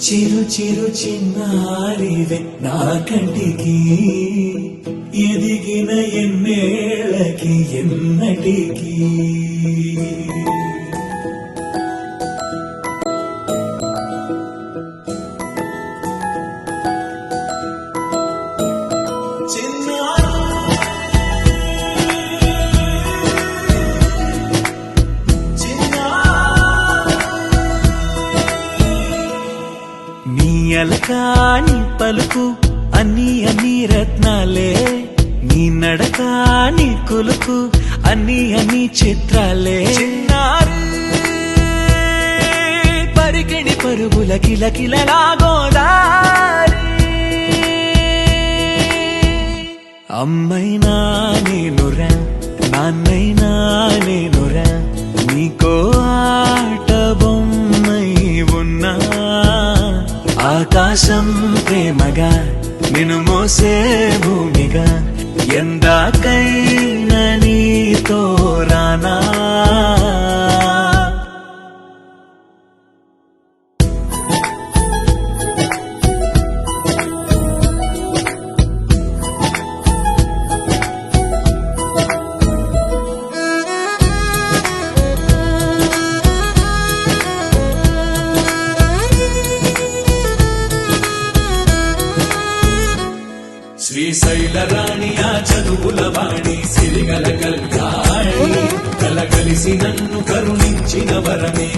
చిరు చిరు చిన్నారివే నా కంటికి ఎదిగిన ఎన్నేళ్ళకి ఎన్నటికి అలకాని పలుకు అన్ని అన్ని రత్నాలే నీ నడకాని కులుకు అన్ని అన్ని చిత్రాలే చిన్నారు పరికిణి పరుగుల కిలకిలలాగోదారి అమ్మైనా నేనురా నాన్నైనా నేనురా నీకో ఆట బొమ్మై ఉన్నా ఆకాశం ప్రేమగా నిన్ను మోసే భూమిగా ఎందాకైనా నీతో రానా శ్రీశైల రాణి ఆ చదువుల వాణి సిరిగల కల్కాణి కలగలిసి నన్ను కరుణించిన వరమే